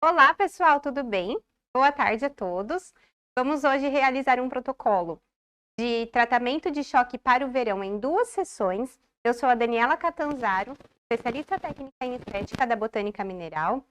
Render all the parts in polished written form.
Olá, pessoal, tudo bem? Boa tarde a todos. Vamos hoje realizar um protocolo de tratamento de choque para o verão em 2 sessões. Eu sou a Daniela Catanzaro, especialista técnica em estética da Botânica Mineral,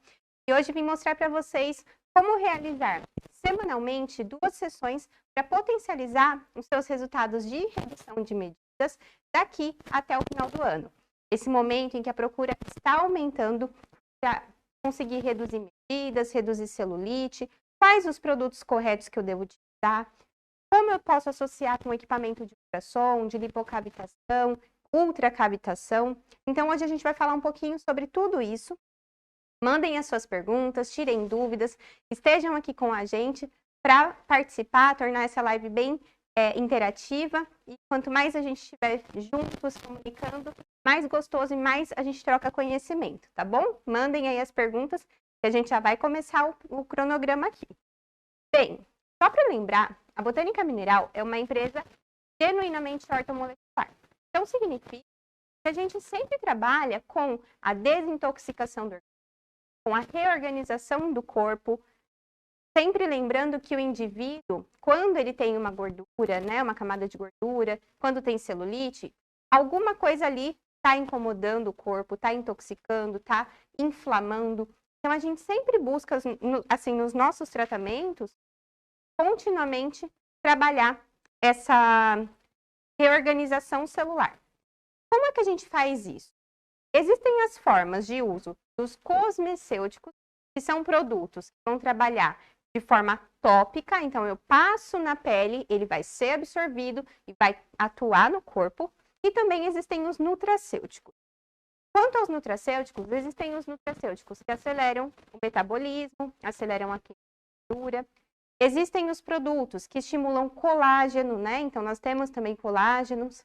e hoje vim mostrar para vocês como realizar semanalmente 2 sessões para potencializar os seus resultados de redução de medidas daqui até o final do ano. Esse momento em que a procura está aumentando para conseguir reduzir medidas, reduzir celulite, quais os produtos corretos que eu devo utilizar, como eu posso associar com equipamento de ultrassom, de lipocavitação, ultracavitação. Então, hoje a gente vai falar um pouquinho sobre tudo isso. Mandem as suas perguntas, tirem dúvidas, estejam aqui com a gente para participar, tornar essa live bem interativa. E quanto mais a gente estiver juntos, comunicando, mais gostoso e mais a gente troca conhecimento, tá bom? Mandem aí as perguntas que a gente já vai começar o cronograma aqui. Bem, só para lembrar, a Botânica Mineral é uma empresa genuinamente ortomolecular. Então, significa que a gente sempre trabalha com a desintoxicação do organismo, com a reorganização do corpo, sempre lembrando que o indivíduo, quando ele tem uma gordura, né, uma camada de gordura, quando tem celulite, alguma coisa ali está incomodando o corpo, está intoxicando, está inflamando. Então, a gente sempre busca, assim, nos nossos tratamentos, continuamente trabalhar essa reorganização celular. Como é que a gente faz isso? Existem as formas de uso dos cosmecêuticos, que são produtos que vão trabalhar de forma tópica, então eu passo na pele, ele vai ser absorvido e vai atuar no corpo. E também existem os nutracêuticos. Quanto aos nutracêuticos, existem os nutracêuticos que aceleram o metabolismo, aceleram a queimadura. Existem os produtos que estimulam colágeno, né? Então, nós temos também colágenos.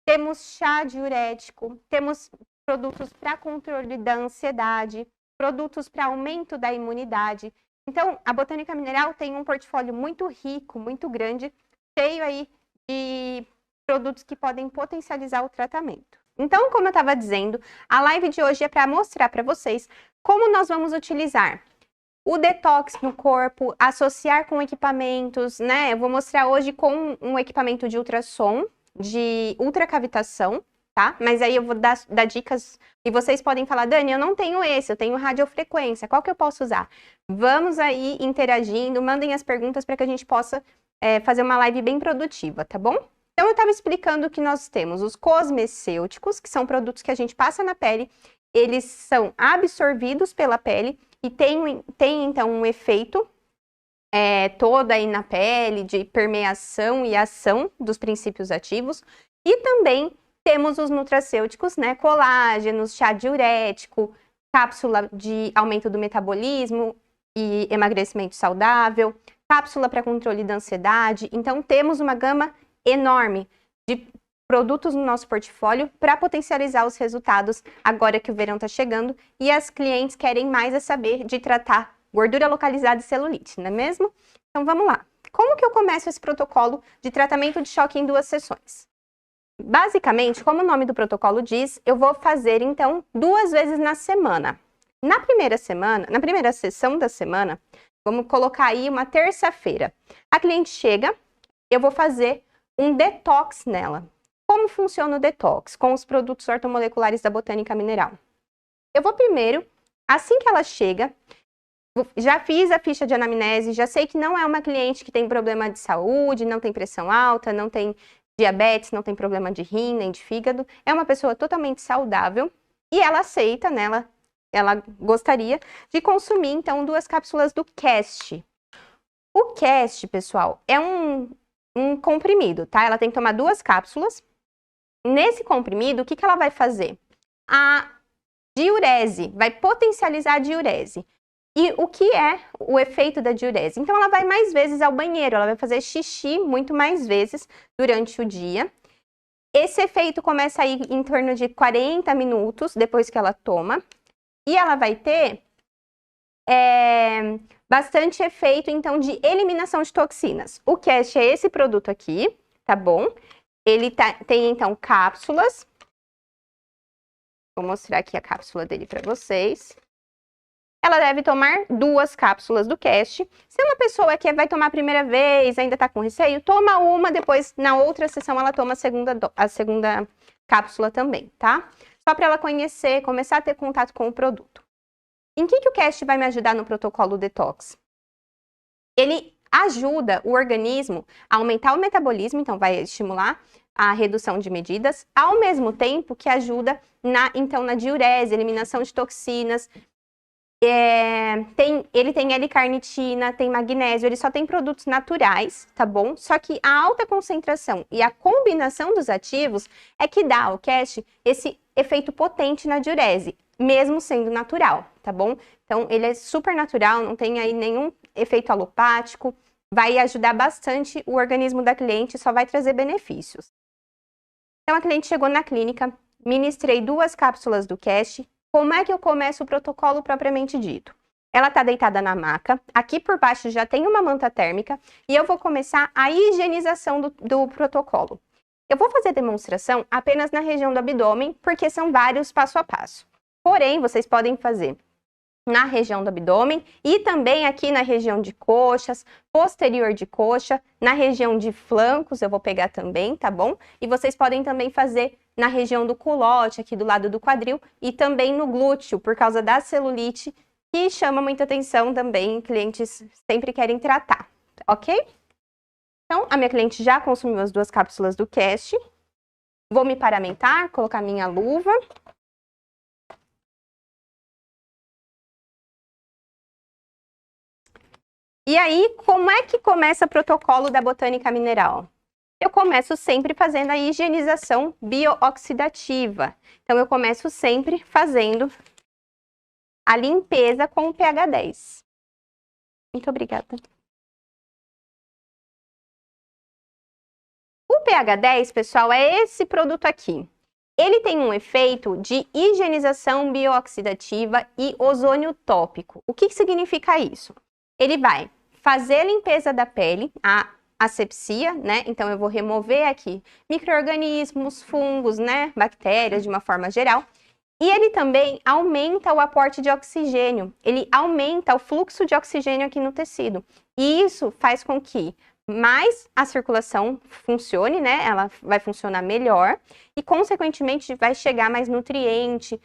Temos chá diurético, temos produtos para controle da ansiedade, produtos para aumento da imunidade. Então, a Botânica Mineral tem um portfólio muito rico, muito grande, cheio aí de produtos que podem potencializar o tratamento. Então, como eu estava dizendo, a live de hoje é para mostrar para vocês como nós vamos utilizar o detox no corpo, associar com equipamentos, né? Eu vou mostrar hoje com um equipamento de ultrassom, de ultracavitação, tá? Mas aí eu vou dar dicas e vocês podem falar, Dani, eu não tenho esse, eu tenho radiofrequência, qual que eu posso usar? Vamos aí interagindo, mandem as perguntas para que a gente possa fazer uma live bem produtiva, tá bom? Então, eu estava explicando que nós temos os cosmecêuticos, que são produtos que a gente passa na pele, eles são absorvidos pela pele e tem então, um efeito todo aí na pele de permeação e ação dos princípios ativos. E também temos os nutracêuticos, né? Colágenos, chá diurético, cápsula de aumento do metabolismo e emagrecimento saudável, cápsula para controle da ansiedade. Então, temos uma gama enorme de produtos no nosso portfólio para potencializar os resultados agora que o verão está chegando e as clientes querem mais saber de tratar gordura localizada e celulite, não é mesmo? Então vamos lá. Como que eu começo esse protocolo de tratamento de choque em 2 sessões? Basicamente, como o nome do protocolo diz, eu vou fazer então 2 vezes na semana. Na primeira sessão da semana, vamos colocar aí uma terça-feira. A cliente chega, eu vou fazer um detox nela. Como funciona o detox com os produtos ortomoleculares da Botânica Mineral? Eu vou primeiro, assim que ela chega, já fiz a ficha de anamnese, já sei que não é uma cliente que tem problema de saúde, não tem pressão alta, não tem diabetes, não tem problema de rim, nem de fígado. É uma pessoa totalmente saudável e ela aceita, né? Ela gostaria de consumir, então, 2 cápsulas do Cast. O Cast, pessoal, é um comprimido, tá? Ela tem que tomar 2 cápsulas. Nesse comprimido, o que ela vai fazer? A diurese, vai potencializar a diurese. E o que é o efeito da diurese? Então, ela vai mais vezes ao banheiro, ela vai fazer xixi muito mais vezes durante o dia. Esse efeito começa aí em torno de 40 minutos depois que ela toma. E ela vai ter bastante efeito, então, de eliminação de toxinas. O Cast é esse produto aqui, tá bom? Ele tem, então, cápsulas. Vou mostrar aqui a cápsula dele para vocês. ela deve tomar 2 cápsulas do cast. Se uma pessoa que vai tomar a primeira vez, ainda está com receio, toma uma, depois na outra sessão ela toma a segunda cápsula também, tá? Só para ela conhecer, começar a ter contato com o produto. Em que o cast vai me ajudar no protocolo detox? Ele ajuda o organismo a aumentar o metabolismo, então vai estimular a redução de medidas, ao mesmo tempo que ajuda na diurese, eliminação de toxinas. Ele tem L-carnitina, tem magnésio, ele só tem produtos naturais, tá bom? Só que a alta concentração e a combinação dos ativos é que dá ao cast esse efeito potente na diurese, mesmo sendo natural, tá bom? Então, ele é super natural, não tem aí nenhum efeito alopático, vai ajudar bastante o organismo da cliente, só vai trazer benefícios. Então, a cliente chegou na clínica, ministrei 2 cápsulas do cast. Como é que eu começo o protocolo propriamente dito? Ela está deitada na maca, aqui por baixo já tem uma manta térmica e eu vou começar a higienização do protocolo. Eu vou fazer demonstração apenas na região do abdômen, porque são vários passo a passo. Porém, vocês podem fazer na região do abdômen e também aqui na região de coxas, posterior de coxa, na região de flancos, eu vou pegar também, tá bom? E vocês podem também fazer na região do culote, aqui do lado do quadril, e também no glúteo, por causa da celulite, que chama muita atenção também, clientes sempre querem tratar, ok? Então, a minha cliente já consumiu as 2 cápsulas do cast. Vou me paramentar, colocar minha luva. E aí, como é que começa o protocolo da botânica mineral? Eu começo sempre fazendo a higienização biooxidativa. Então, eu começo sempre fazendo a limpeza com o pH 10. Muito obrigada. O pH 10, pessoal, é esse produto aqui. Ele tem um efeito de higienização biooxidativa e ozônio tópico. O que significa isso? Ele vai fazer a limpeza da pele, a asepsia, né? Então, eu vou remover aqui micro-organismos, fungos, né? Bactérias, de uma forma geral. E ele também aumenta o aporte de oxigênio. Ele aumenta o fluxo de oxigênio aqui no tecido. E isso faz com que mais a circulação funcione, né? Ela vai funcionar melhor e, consequentemente, vai chegar mais nutriente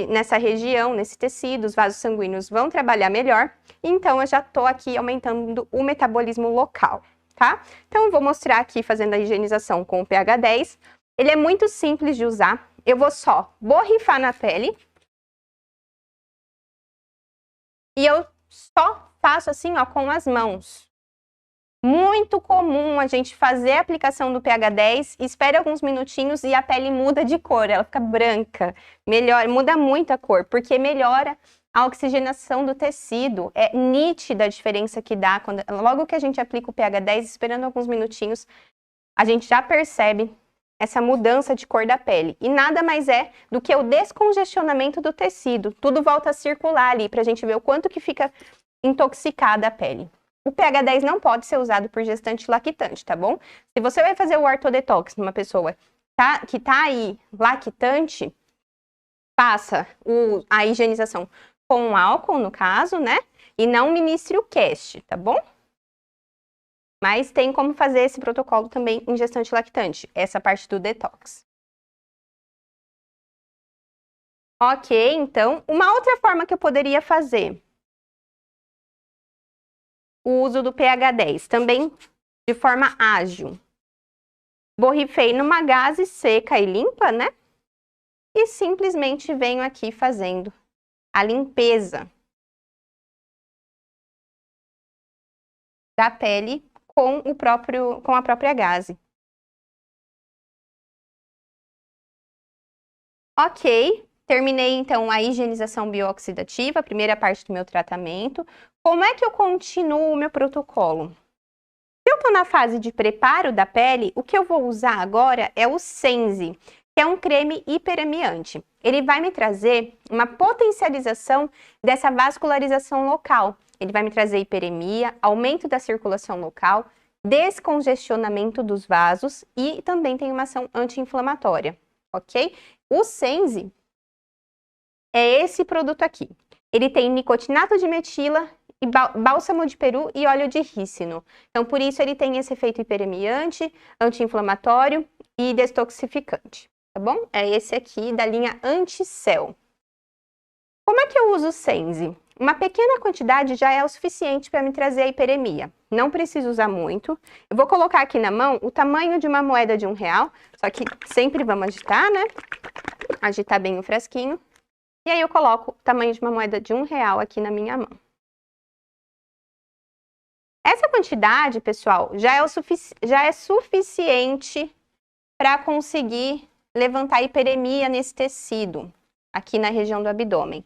nessa região, nesse tecido, os vasos sanguíneos vão trabalhar melhor. Então, eu já tô aqui aumentando o metabolismo local, tá? Então, eu vou mostrar aqui fazendo a higienização com o pH 10. Ele é muito simples de usar. Eu vou só borrifar na pele. E eu só faço assim, ó, com as mãos. Muito comum a gente fazer a aplicação do pH 10, espera alguns minutinhos e a pele muda de cor, ela fica branca, muda muito a cor, porque melhora a oxigenação do tecido. É nítida a diferença que dá, logo que a gente aplica o pH 10, esperando alguns minutinhos, a gente já percebe essa mudança de cor da pele. E nada mais é do que o descongestionamento do tecido, tudo volta a circular ali, pra gente ver o quanto que fica intoxicada a pele. O pH 10 não pode ser usado por gestante lactante, tá bom? Se você vai fazer o ortodetox numa pessoa que tá aí lactante, faça a higienização com álcool, no caso, né? E não ministre o cast, tá bom? Mas tem como fazer esse protocolo também em gestante lactante, essa parte do detox. Ok, então, uma outra forma que eu poderia fazer o uso do pH 10, também de forma ágil. Borrifei numa gaze seca e limpa, né? E simplesmente venho aqui fazendo a limpeza da pele com a própria gaze. Ok, terminei então a higienização biooxidativa, a primeira parte do meu tratamento. Como é que eu continuo o meu protocolo? Se eu estou na fase de preparo da pele, o que eu vou usar agora é o Senzi, que é um creme hiperemiante. Ele vai me trazer uma potencialização dessa vascularização local. Ele vai me trazer hiperemia, aumento da circulação local, descongestionamento dos vasos e também tem uma ação anti-inflamatória, ok? O Senzi é esse produto aqui. Ele tem nicotinato de metila, e bálsamo de peru e óleo de rícino. Então, por isso ele tem esse efeito hiperemiante, anti-inflamatório e detoxificante, tá bom? É esse aqui da linha Anticel. Como é que eu uso o Senzi? Uma pequena quantidade já é o suficiente para me trazer a hiperemia. Não preciso usar muito. Eu vou colocar aqui na mão o tamanho de uma moeda de R$1, só que sempre vamos agitar, né? Agitar bem o frasquinho. E aí eu coloco o tamanho de uma moeda de R$1 aqui na minha mão. Essa quantidade, pessoal, já é suficiente para conseguir levantar a hiperemia nesse tecido, aqui na região do abdômen.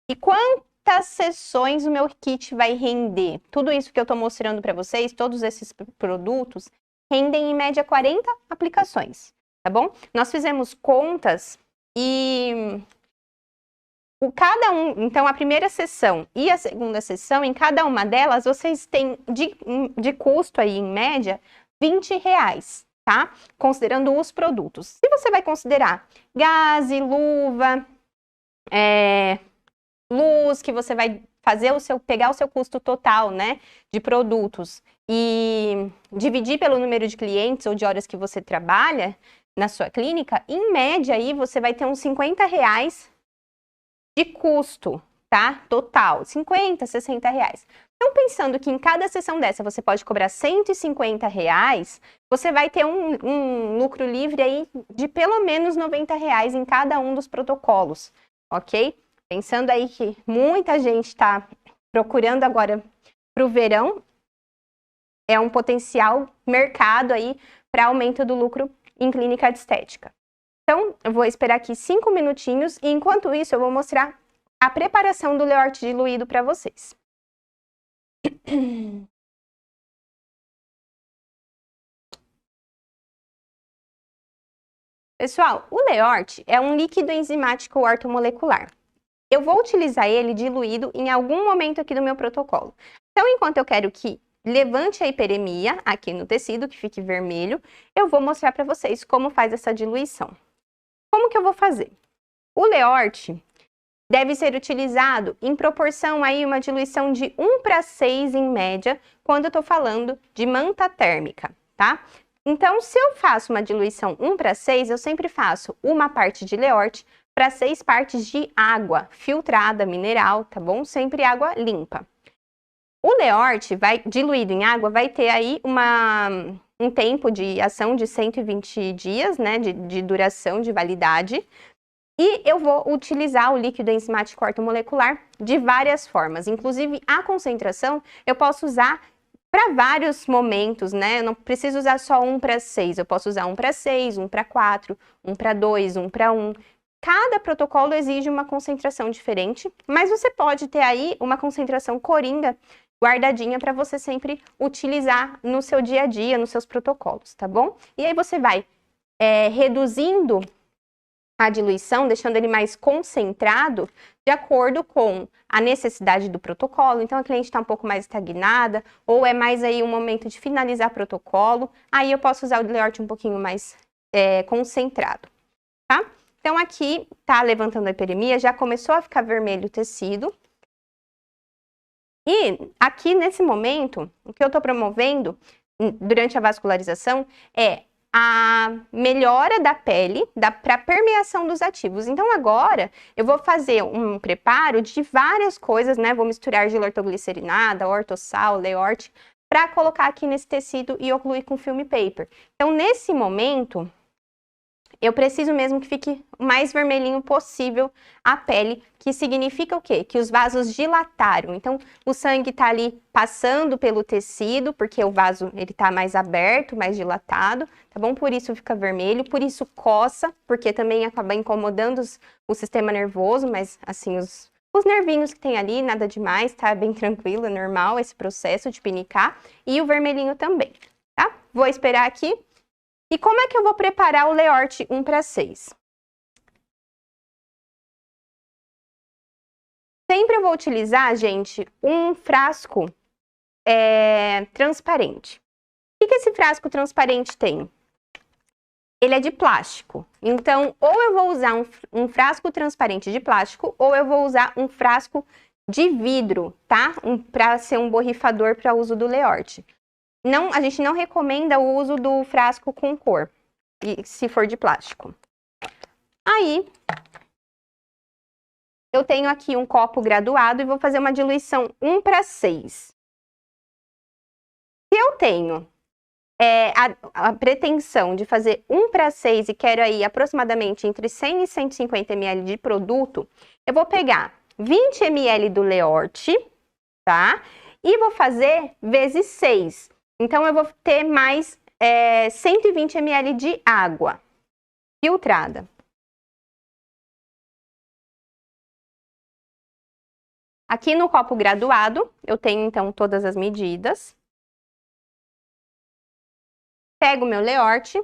E quantas sessões o meu kit vai render? Tudo isso que eu estou mostrando para vocês, todos esses produtos, rendem em média 40 aplicações, tá bom? Nós fizemos contas e então a primeira sessão e a segunda sessão, em cada uma delas, vocês têm de custo aí, em média, R$20, tá? Considerando os produtos. Se você vai considerar gaze, luva, luz, que você vai fazer pegar o seu custo total, né, de produtos e dividir pelo número de clientes ou de horas que você trabalha na sua clínica, em média aí você vai ter uns R$50 de custo, tá? Total, 50, R$60. Então, pensando que em cada sessão dessa você pode cobrar R$150, você vai ter um lucro livre aí de pelo menos R$90 em cada um dos protocolos, ok? Pensando aí que muita gente está procurando agora para o verão, é um potencial mercado aí para aumento do lucro em clínica de estética. Então, eu vou esperar aqui 5 minutinhos e enquanto isso eu vou mostrar a preparação do Leort diluído para vocês. Pessoal, o Leort é um líquido enzimático ortomolecular. Eu vou utilizar ele diluído em algum momento aqui do meu protocolo. Então, enquanto eu quero que levante a hiperemia aqui no tecido, que fique vermelho, eu vou mostrar para vocês como faz essa diluição. Como que eu vou fazer? O Leort deve ser utilizado em proporção aí uma diluição de 1:6 em média, quando eu estou falando de manta térmica, tá? Então, se eu faço uma diluição 1:6, eu sempre faço uma parte de Leort para 6 partes de água filtrada, mineral, tá bom? Sempre água limpa. O Leort diluído em água vai ter aí um tempo de ação de 120 dias, né, de duração, de validade. E eu vou utilizar o líquido enzimático ortomolecular de várias formas. Inclusive, a concentração eu posso usar para vários momentos, né? Eu não preciso usar só 1:6, eu posso usar 1:6, 1:4, 1:2, 1:1. Cada protocolo exige uma concentração diferente, mas você pode ter aí uma concentração coringa guardadinha para você sempre utilizar no seu dia a dia, nos seus protocolos, tá bom? E aí você vai reduzindo a diluição, deixando ele mais concentrado, de acordo com a necessidade do protocolo. Então, a cliente está um pouco mais estagnada, ou é mais aí um momento de finalizar o protocolo, aí eu posso usar o Leort um pouquinho mais concentrado, tá? Então, aqui tá levantando a hiperemia, já começou a ficar vermelho o tecido. E aqui, nesse momento, o que eu tô promovendo durante a vascularização é a melhora da pele para permeação dos ativos. Então, agora, eu vou fazer um preparo de várias coisas, né? Vou misturar argila ortoglicerinada, ortossal, Leort, para colocar aqui nesse tecido e ocluir com filme paper. Então, nesse momento, eu preciso mesmo que fique o mais vermelhinho possível a pele, que significa o quê? Que os vasos dilataram. Então, o sangue está ali passando pelo tecido, porque o vaso ele está mais aberto, mais dilatado, tá bom? Por isso fica vermelho, por isso coça, porque também acaba incomodando o sistema nervoso, mas assim, os nervinhos que tem ali, nada demais, tá? Bem tranquilo, é normal esse processo de pinicar. E o vermelhinho também, tá? Vou esperar aqui. E como é que eu vou preparar o Leort 1:6? Sempre eu vou utilizar, gente, um frasco transparente. O que esse frasco transparente tem? ele é de plástico. Então, ou eu vou usar um frasco transparente de plástico, ou eu vou usar um frasco de vidro, tá? Para ser um borrifador para uso do Leorte. Não, a gente não recomenda o uso do frasco com cor, se for de plástico. Aí, eu tenho aqui um copo graduado e vou fazer uma diluição 1:6. Se eu tenho a pretensão de fazer 1:6 e quero aí aproximadamente entre 100 e 150 ml de produto, eu vou pegar 20 ml do Leorte, tá? E vou fazer vezes 6. Então, eu vou ter mais 120 ml de água filtrada. Aqui no copo graduado, eu tenho, então, todas as medidas. Pego o meu Leorte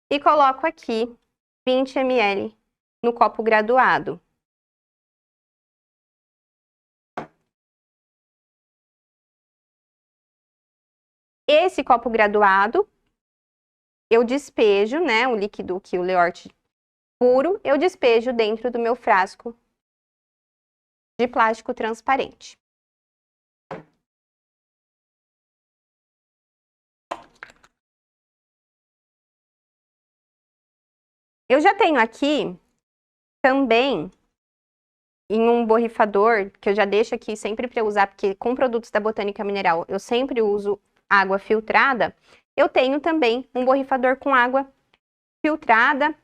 e coloco aqui 20 ml no copo graduado. Esse copo graduado, eu despejo, né, o líquido que o Leorte puro, eu despejo dentro do meu frasco de plástico transparente. Eu já tenho aqui também em um borrifador, que eu já deixo aqui sempre para usar, porque com produtos da Botânica Mineral eu sempre uso água filtrada, eu tenho também um borrifador com água filtrada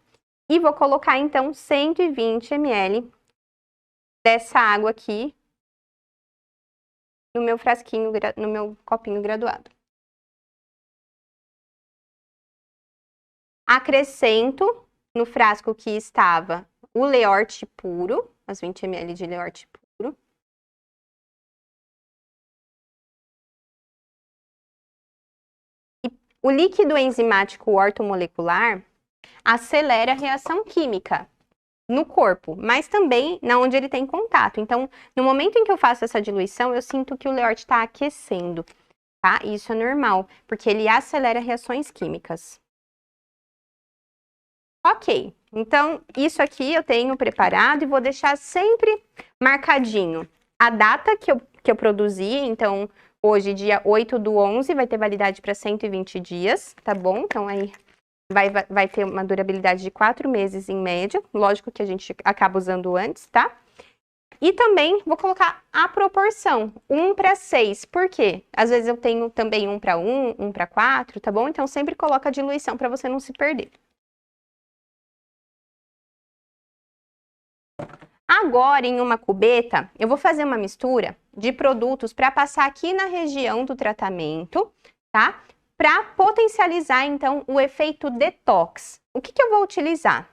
e vou colocar então 120 ml dessa água aqui no meu frasquinho, no meu copinho graduado. Acrescento no frasco que estava o Leorte puro, as 20 ml de Leorte puro. E o líquido enzimático ortomolecular acelera a reação química no corpo, mas também na onde ele tem contato. Então, no momento em que eu faço essa diluição, eu sinto que o Leorte está aquecendo, tá? Isso é normal, porque ele acelera reações químicas. Ok, então isso aqui eu tenho preparado e vou deixar sempre marcadinho a data que eu produzi. Então, hoje, dia 8/11, vai ter validade para 120 dias, tá bom? Então, aí vai ter uma durabilidade de 4 meses em média. Lógico que a gente acaba usando antes, tá? E também vou colocar a proporção, 1:6. Por quê? Às vezes eu tenho também 1:1, 1:4, tá bom? Então, sempre coloca a diluição para você não se perder. Agora, em uma cubeta, eu vou fazer uma mistura de produtos para passar aqui na região do tratamento, tá? Para potencializar, então, o efeito detox. O que eu vou utilizar?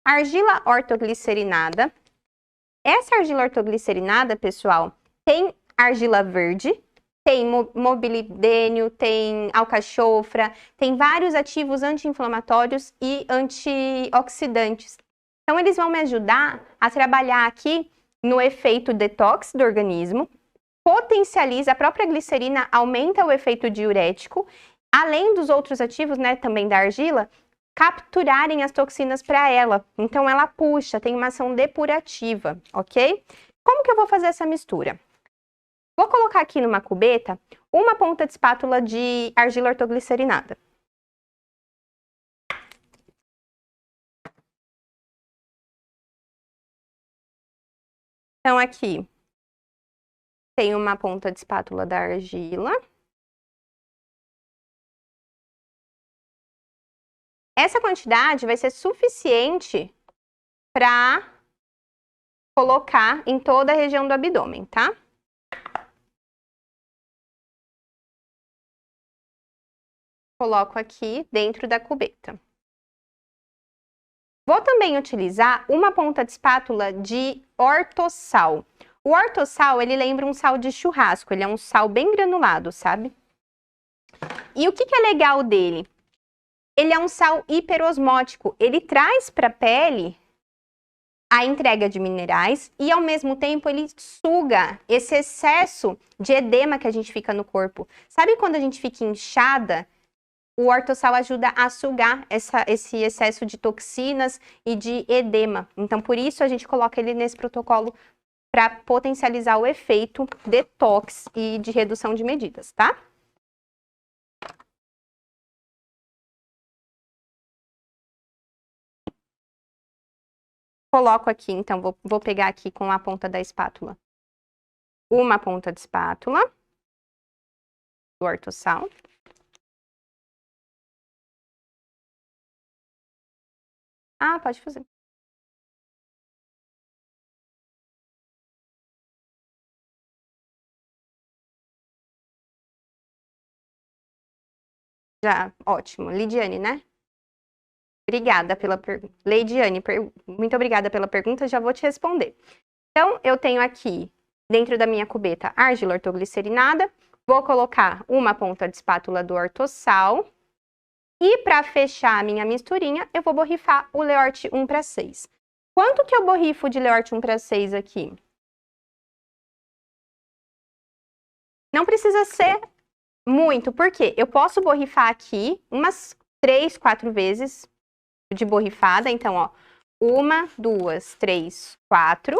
Argila ortoglicerinada. Essa argila ortoglicerinada, pessoal, tem argila verde, tem mobilidênio, tem alcachofra, tem vários ativos anti-inflamatórios e antioxidantes. Então, eles vão me ajudar a trabalhar aqui no efeito detox do organismo, potencializa a própria glicerina, aumenta o efeito diurético, além dos outros ativos, né, também da argila, capturarem as toxinas para ela. Então, ela puxa, tem uma ação depurativa, ok? Como que eu vou fazer essa mistura? Vou colocar aqui numa cubeta uma ponta de espátula de argila ortoglicerinada. Então, aqui tem uma ponta de espátula da argila. Essa quantidade vai ser suficiente para colocar em toda a região do abdômen, tá? Coloco aqui dentro da cubeta. Vou também utilizar uma ponta de espátula de ortossal. O ortossal, ele lembra um sal de churrasco, ele é um sal bem granulado, sabe? E o que é legal dele? Ele é um sal hiperosmótico, ele traz para a pele a entrega de minerais e, ao mesmo tempo, ele suga esse excesso de edema que a gente fica no corpo. Sabe quando a gente fica inchada o ortossal ajuda a sugar esse excesso de toxinas e de edema. Então, por isso a gente coloca ele nesse protocolo para potencializar o efeito detox e de redução de medidas, tá? Coloco aqui, então, vou pegar aqui com a ponta da espátula. Uma ponta de espátula do ortossal. Ah, pode fazer. Já, ótimo. Lidiane, né? Obrigada pela pergunta. Leidiane, muito obrigada pela pergunta, já vou te responder. Então, eu tenho aqui, dentro da minha cubeta, argila ortoglicerinada. Vou colocar uma ponta de espátula do ortossal. E para fechar a minha misturinha, eu vou borrifar o Leort 1:6. Quanto que eu borrifo de Leort 1:6 aqui? Não precisa ser muito, porque eu posso borrifar aqui umas 3, 4 vezes de borrifada. Então, ó, 1, 2, 3, 4.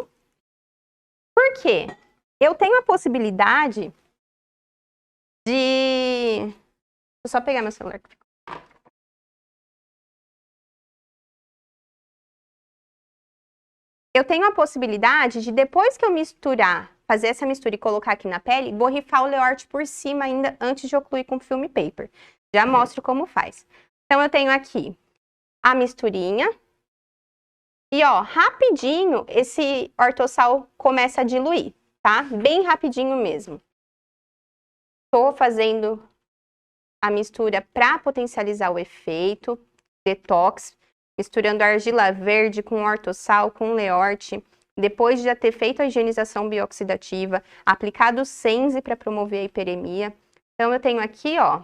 Por quê? Eu tenho a possibilidade de... Deixa eu só pegar meu celular. Eu tenho a possibilidade de, depois que eu misturar, fazer essa mistura e colocar aqui na pele, borrifar o Leort por cima ainda antes de ocluir com filme paper. Já mostro como faz. Então, eu tenho aqui a misturinha. E, ó, rapidinho, esse ortossal começa a diluir, tá? Bem rapidinho mesmo. Tô fazendo a mistura para potencializar o efeito detox, misturando argila verde com ortossal, com Leort, depois de já ter feito a higienização bioxidativa, aplicado o Senze para promover a hiperemia. Então, eu tenho aqui, ó,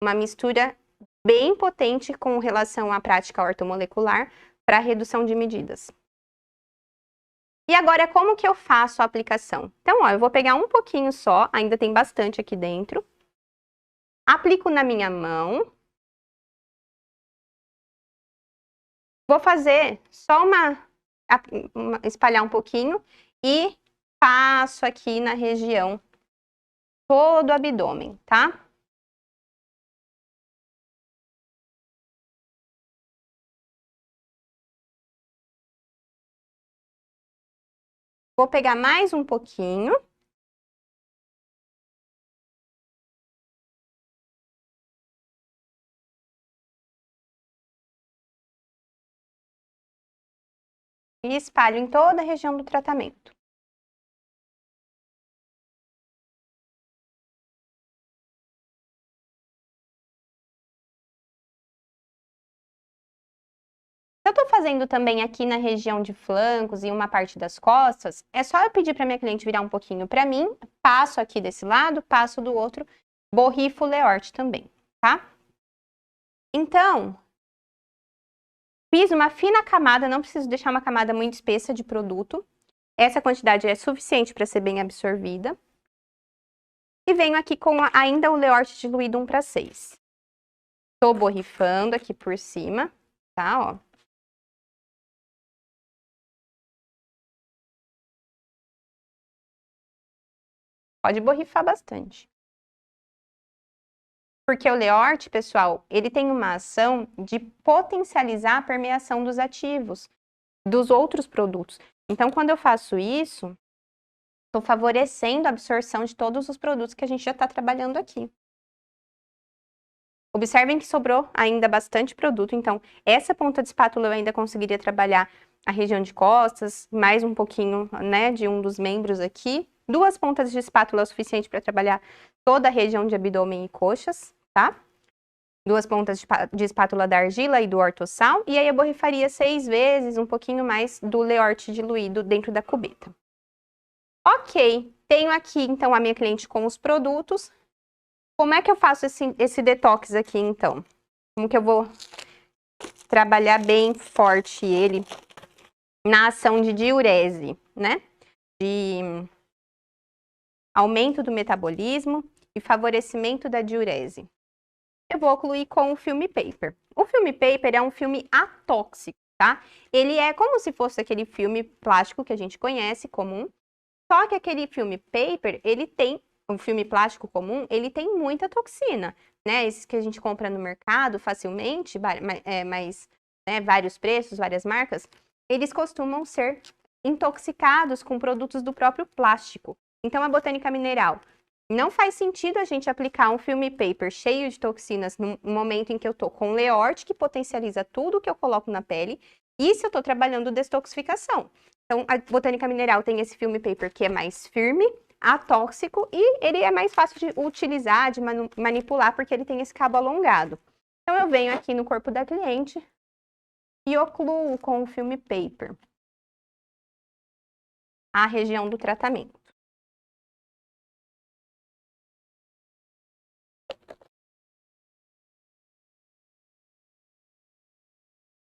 uma mistura bem potente com relação à prática ortomolecular para redução de medidas. E agora, como que eu faço a aplicação? Então, ó, eu vou pegar um pouquinho só, ainda tem bastante aqui dentro. Aplico na minha mão. Vou fazer só espalhar um pouquinho e passo aqui na região todo o abdômen, tá? Vou pegar mais um pouquinho. E espalho em toda a região do tratamento. Eu tô fazendo também aqui na região de flancos e uma parte das costas, é só eu pedir para minha cliente virar um pouquinho para mim, passo aqui desse lado, passo do outro, borrifo o Leort também, tá? Então, fiz uma fina camada, não preciso deixar uma camada muito espessa de produto. Essa quantidade é suficiente para ser bem absorvida. E venho aqui com ainda o Leort diluído 1:6. Tô borrifando aqui por cima, tá? Ó. Pode borrifar bastante. Porque o Leort, pessoal, ele tem uma ação de potencializar a permeação dos ativos, dos outros produtos. Então, quando eu faço isso, estou favorecendo a absorção de todos os produtos que a gente já está trabalhando aqui. Observem que sobrou ainda bastante produto, então essa ponta de espátula eu ainda conseguiria trabalhar a região de costas, mais um pouquinho, né, de um dos membros aqui. 2 pontas de espátula é o suficiente para trabalhar toda a região de abdômen e coxas, tá? 2 pontas de espátula da argila e do ortossal, e aí eu borrifaria 6 vezes, um pouquinho mais do Leort diluído dentro da cubeta. Ok, tenho aqui então a minha cliente com os produtos. Como é que eu faço esse detox aqui, então? Como que eu vou trabalhar bem forte ele na ação de diurese, né? De aumento do metabolismo e favorecimento da diurese. eu vou ocluir com o filme paper. O filme paper é um filme atóxico, tá? Ele é como se fosse aquele filme plástico que a gente conhece, comum, só que aquele filme paper, ele tem, um filme plástico comum, ele tem muita toxina, né? Esses que a gente compra no mercado facilmente, mas vários preços, várias marcas, eles costumam ser intoxicados com produtos do próprio plástico. Então, a botânica mineral, não faz sentido a gente aplicar um filme paper cheio de toxinas no momento em que eu tô com Leort, que potencializa tudo que eu coloco na pele, e se eu tô trabalhando detoxificação. Então, a botânica mineral tem esse filme paper que é mais firme, atóxico, e ele é mais fácil de utilizar, de manipular, porque ele tem esse cabo alongado. Então, eu venho aqui no corpo da cliente e ocluo com o filme paper a região do tratamento.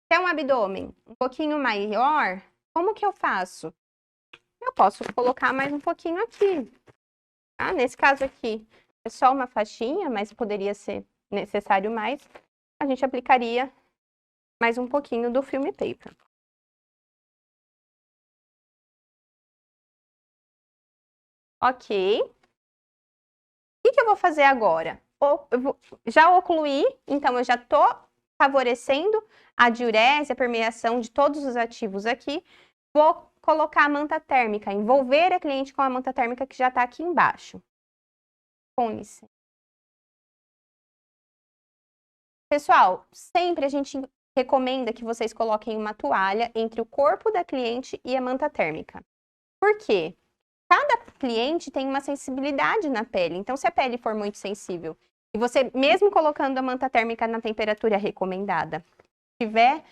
Se é um abdômen um pouquinho maior, como que eu faço? Eu posso colocar mais um pouquinho aqui. Tá? Nesse caso aqui, é só uma faixinha, mas poderia ser necessário mais. A gente aplicaria mais um pouquinho do filme paper. Ok. O que eu vou fazer agora? Já ocluí, então eu já estou favorecendo a diurese, a permeação de todos os ativos aqui. Vou colocar a manta térmica, envolver a cliente com a manta térmica que já está aqui embaixo. Com licença. Pessoal, sempre a gente recomenda que vocês coloquem uma toalha entre o corpo da cliente e a manta térmica. Por quê? Cada cliente tem uma sensibilidade na pele, então se a pele for muito sensível e você, mesmo colocando a manta térmica na temperatura recomendada, tiver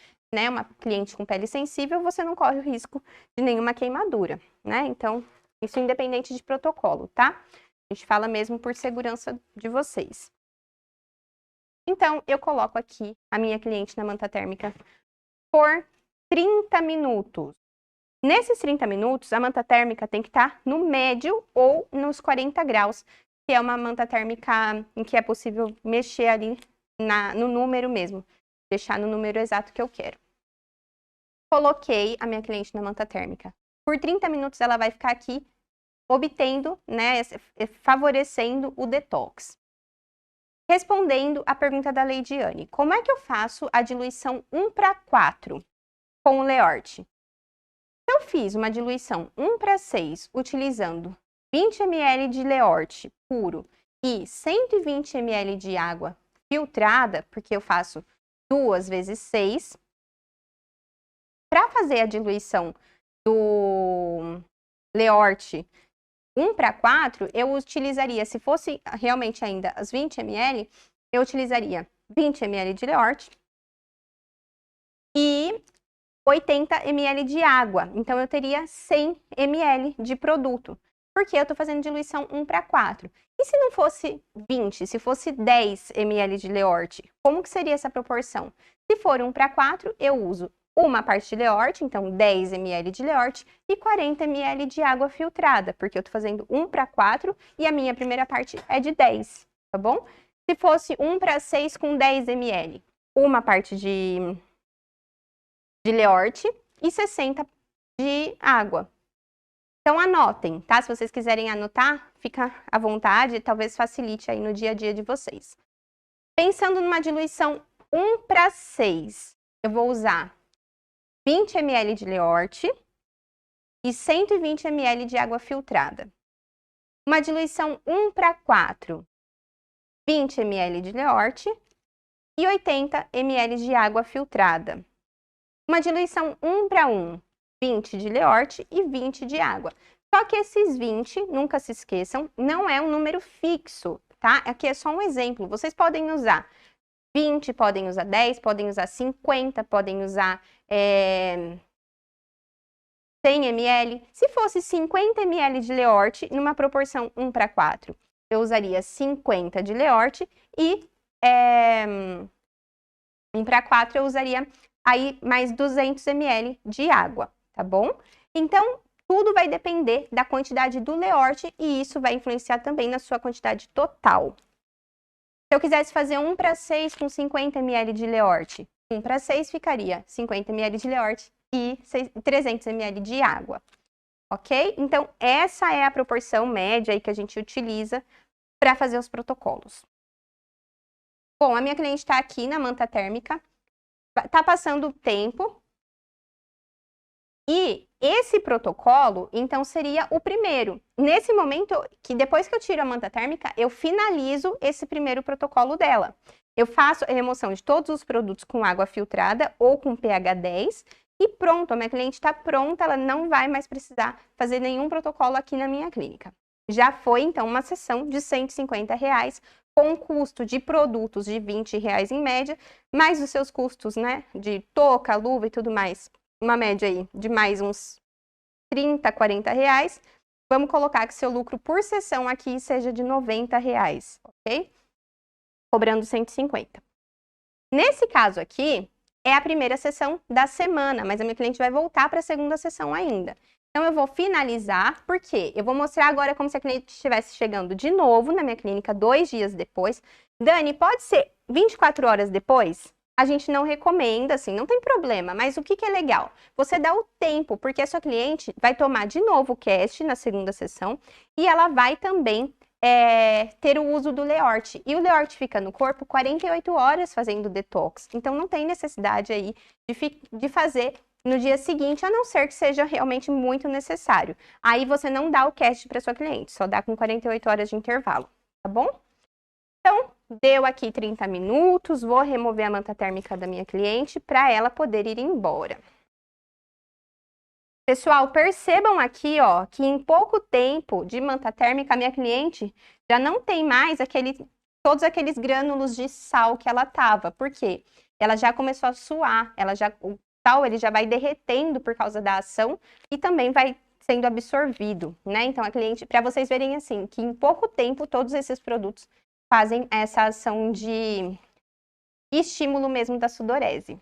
uma cliente com pele sensível, você não corre o risco de nenhuma queimadura, né? Então, isso independente de protocolo, tá? A gente fala mesmo por segurança de vocês. Então, eu coloco aqui a minha cliente na manta térmica por 30 minutos. Nesses 30 minutos, a manta térmica tem que estar no médio ou nos 40 graus, que é uma manta térmica em que é possível mexer ali no número mesmo, deixar no número exato que eu quero. Coloquei a minha cliente na manta térmica. Por 30 minutos ela vai ficar aqui obtendo, favorecendo o detox. Respondendo a pergunta da Leidiane, como é que eu faço a diluição 1:4 com o Leort? Eu fiz uma diluição 1:6 utilizando 20 ml de Leort puro e 120 ml de água filtrada, porque eu faço 2 vezes 6. Para fazer a diluição do Leort 1:4, eu utilizaria, se fosse realmente ainda as 20 ml, eu utilizaria 20 ml de Leort e 80 ml de água. Então, eu teria 100 ml de produto, porque eu estou fazendo diluição 1:4. E se não fosse 20, se fosse 10 ml de Leort, como que seria essa proporção? Se for 1:4, eu uso uma parte de Leort, então 10 ml de Leort e 40 ml de água filtrada, porque eu estou fazendo 1:4 e a minha primeira parte é de 10, tá bom? Se fosse 1:6 com 10 ml, uma parte de Leort e 60 de água. Então, anotem, tá? Se vocês quiserem anotar, fica à vontade, talvez facilite aí no dia a dia de vocês. Pensando numa diluição 1:6, eu vou usar 20 ml de Leort e 120 ml de água filtrada. Uma diluição 1:4, 20 ml de Leort e 80 ml de água filtrada. Uma diluição 1:1, 20 de Leort e 20 de água. Só que esses 20, nunca se esqueçam, não é um número fixo, tá? Aqui é só um exemplo. Vocês podem usar 20, podem usar 10, podem usar 50, podem usar 100 ml. Se fosse 50 ml de Leort, numa proporção 1:4, eu usaria 50 de Leort e 1:4 eu usaria aí mais 200 ml de água, tá bom? Então, tudo vai depender da quantidade do Leort e isso vai influenciar também na sua quantidade total. Se eu quisesse fazer 1:6 com 50 ml de Leorte, 1:6 ficaria 50 ml de Leorte e 300 ml de água, ok? Então, essa é a proporção média aí que a gente utiliza para fazer os protocolos. Bom, a minha cliente está aqui na manta térmica, está passando o tempo, e esse protocolo, então, seria o primeiro. Nesse momento, que depois que eu tiro a manta térmica, eu finalizo esse primeiro protocolo dela. Eu faço a remoção de todos os produtos com água filtrada ou com pH 10 e pronto, a minha cliente está pronta, ela não vai mais precisar fazer nenhum protocolo aqui na minha clínica. Já foi, então, uma sessão de R$150, com custo de produtos de R$20 em média, mais os seus custos, né, de touca, luva e tudo mais. Uma média aí de mais uns R$30, R$40. Vamos colocar que seu lucro por sessão aqui seja de R$90, ok? Cobrando 150. Nesse caso aqui, é a primeira sessão da semana, mas a minha cliente vai voltar para a segunda sessão ainda. Então, eu vou finalizar, porque eu vou mostrar agora como se a cliente estivesse chegando de novo na minha clínica 2 dias depois. Dani, pode ser 24 horas depois? A gente não recomenda, assim, não tem problema, mas o que é legal? Você dá o tempo, porque a sua cliente vai tomar de novo o cast na segunda sessão e ela vai também ter o uso do Leorte. E o Leorte fica no corpo 48 horas fazendo detox, então não tem necessidade aí de fazer no dia seguinte, a não ser que seja realmente muito necessário. Aí você não dá o cast para sua cliente, só dá com 48 horas de intervalo, tá bom? Então, deu aqui 30 minutos, vou remover a manta térmica da minha cliente para ela poder ir embora. Pessoal, percebam aqui, ó, que em pouco tempo de manta térmica, a minha cliente já não tem mais todos aqueles grânulos de sal que ela tava. Por quê? Ela já começou a suar, o sal ele já vai derretendo por causa da ação e também vai sendo absorvido, né? Então, a cliente, para vocês verem assim, que em pouco tempo todos esses produtos fazem essa ação de estímulo mesmo da sudorese.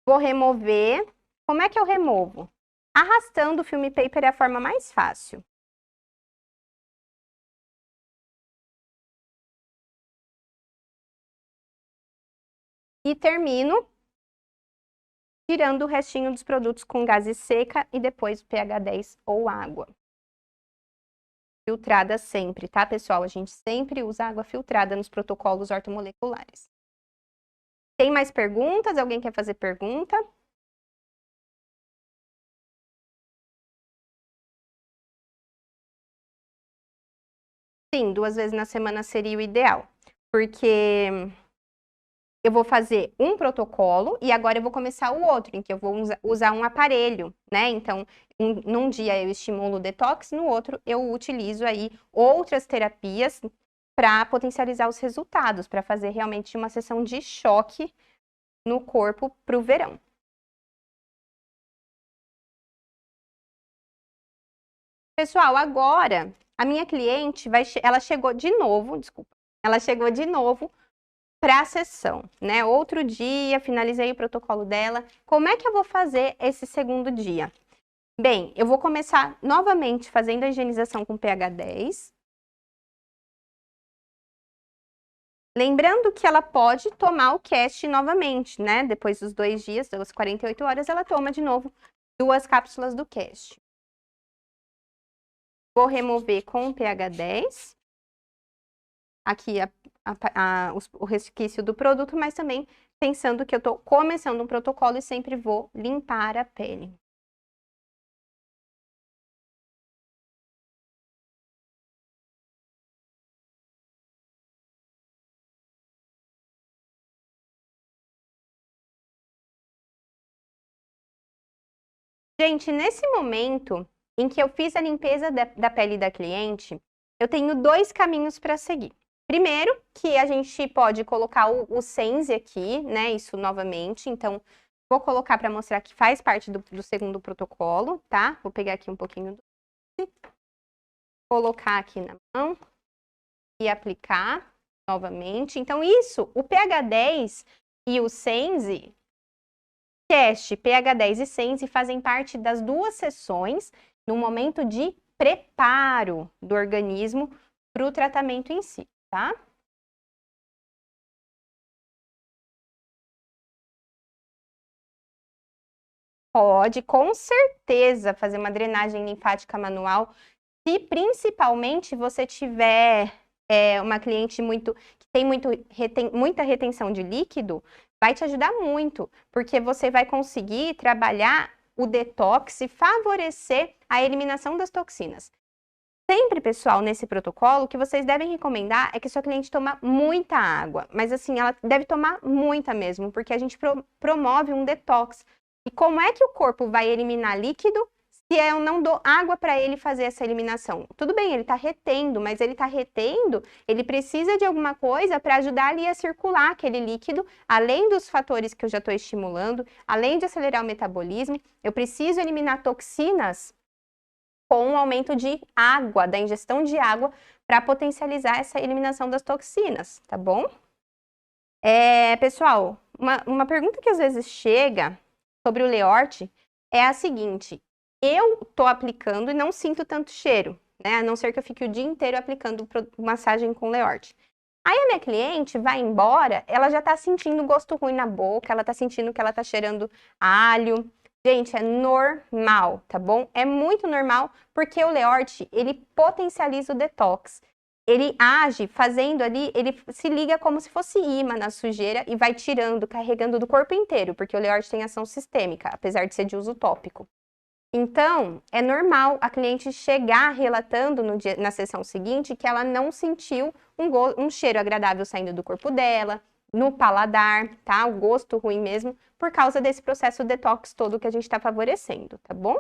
Vou remover. Como é que eu removo? Arrastando o filme paper é a forma mais fácil. E termino tirando o restinho dos produtos com gase seca e depois o pH 10 ou água. Filtrada sempre, tá, pessoal? A gente sempre usa água filtrada nos protocolos ortomoleculares. Tem mais perguntas? Alguém quer fazer pergunta? Sim, 2 vezes na semana seria o ideal, porque eu vou fazer um protocolo e agora eu vou começar o outro, em que eu vou usar um aparelho, né? Então, num dia eu estimulo o detox, no outro eu utilizo aí outras terapias para potencializar os resultados, para fazer realmente uma sessão de choque no corpo para o verão. Pessoal, agora a minha cliente ela chegou de novo, desculpa, ela chegou de novo para a sessão, né? Outro dia, finalizei o protocolo dela. Como é que eu vou fazer esse segundo dia? Bem, eu vou começar novamente fazendo a higienização com pH 10. Lembrando que ela pode tomar o cast novamente, né? Depois dos 2 dias, das 48 horas, ela toma de novo 2 cápsulas do cast. Vou remover com o pH 10. Aqui o resquício do produto, mas também pensando que eu estou começando um protocolo e sempre vou limpar a pele. Gente, nesse momento em que eu fiz a limpeza da pele da cliente, eu tenho 2 caminhos para seguir. Primeiro, que a gente pode colocar o Sense aqui, né? Isso novamente. Então, vou colocar para mostrar que faz parte do segundo protocolo, tá? Vou pegar aqui um pouquinho do... Colocar aqui na mão e aplicar novamente. Então, isso, o pH 10 e o Sense, Cast, pH 10 e Sense fazem parte das 2 sessões no momento de preparo do organismo para o tratamento em si, tá? Pode, com certeza, fazer uma drenagem linfática manual, se principalmente você tiver uma cliente que tem muita retenção de líquido, vai te ajudar muito, porque você vai conseguir trabalhar o detox e favorecer a eliminação das toxinas. Sempre, pessoal, nesse protocolo, o que vocês devem recomendar é que sua cliente toma muita água, mas assim, ela deve tomar muita mesmo, porque a gente promove um detox. E como é que o corpo vai eliminar líquido se eu não dou água para ele fazer essa eliminação? Tudo bem, ele está retendo, mas ele está retendo, ele precisa de alguma coisa para ajudar ali a circular aquele líquido, além dos fatores que eu já estou estimulando, além de acelerar o metabolismo, eu preciso eliminar toxinas com um aumento de água, da ingestão de água, para potencializar essa eliminação das toxinas, tá bom? Pessoal, uma pergunta que às vezes chega sobre o Leort é a seguinte: eu tô aplicando e não sinto tanto cheiro, né? A não ser que eu fique o dia inteiro aplicando massagem com Leort. Aí a minha cliente vai embora, ela já tá sentindo gosto ruim na boca, ela tá sentindo que ela tá cheirando alho. Gente, é normal, tá bom? É muito normal, porque o Leort, ele potencializa o detox. Ele age fazendo ali, ele se liga como se fosse imã na sujeira e vai tirando, carregando do corpo inteiro, porque o Leort tem ação sistêmica, apesar de ser de uso tópico. Então, é normal a cliente chegar relatando na sessão seguinte que ela não sentiu um cheiro agradável saindo do corpo dela, no paladar, tá? O gosto ruim mesmo, por causa desse processo detox todo que a gente está favorecendo, tá bom?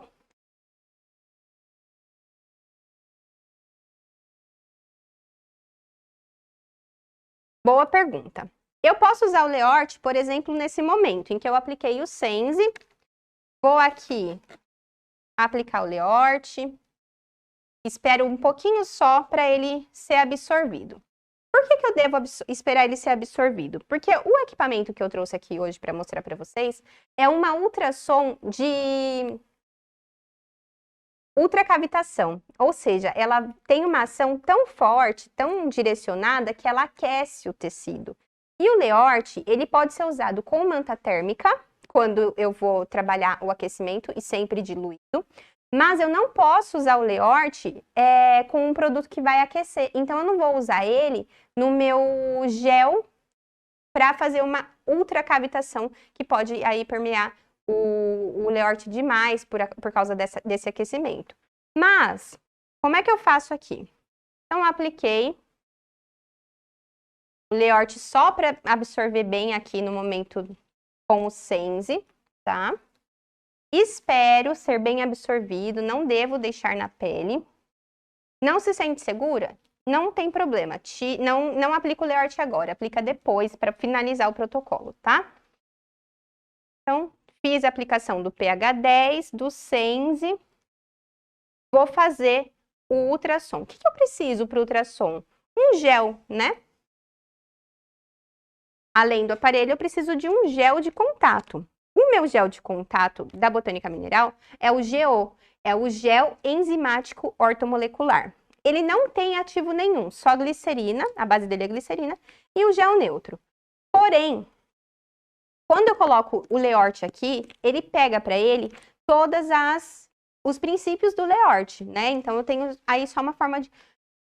Boa pergunta. Eu posso usar o Leort, por exemplo, nesse momento em que eu apliquei o Sense. Vou aqui aplicar o Leort. Espero um pouquinho só para ele ser absorvido. Por que eu devo esperar ele ser absorvido? Porque o equipamento que eu trouxe aqui hoje para mostrar para vocês é uma ultrassom de ultracavitação, ou seja, ela tem uma ação tão forte, tão direcionada, que ela aquece o tecido. E o Leort, ele pode ser usado com manta térmica, quando eu vou trabalhar o aquecimento e sempre diluído, mas eu não posso usar o Leort com um produto que vai aquecer, então eu não vou usar ele no meu gel para fazer uma ultracavitação que pode aí permear o Leort demais por causa desse aquecimento. Mas, como é que eu faço aqui? Então, eu apliquei o Leort só para absorver bem aqui no momento com o Sense, tá? Espero ser bem absorvido, não devo deixar na pele. Não se sente segura? Não tem problema, não aplica o Leort agora, aplica depois para finalizar o protocolo, tá? Então, fiz a aplicação do pH 10, do Sense, vou fazer o ultrassom. O que eu preciso para o ultrassom? Um gel, né? Além do aparelho, eu preciso de um gel de contato. O meu gel de contato da Botânica Mineral é o GO, é o gel enzimático ortomolecular. Ele não tem ativo nenhum, só glicerina, a base dele é glicerina, e o gel neutro. Porém, quando eu coloco o Leort aqui, ele pega para ele todos os princípios do Leort, né? Então, eu tenho aí só uma forma de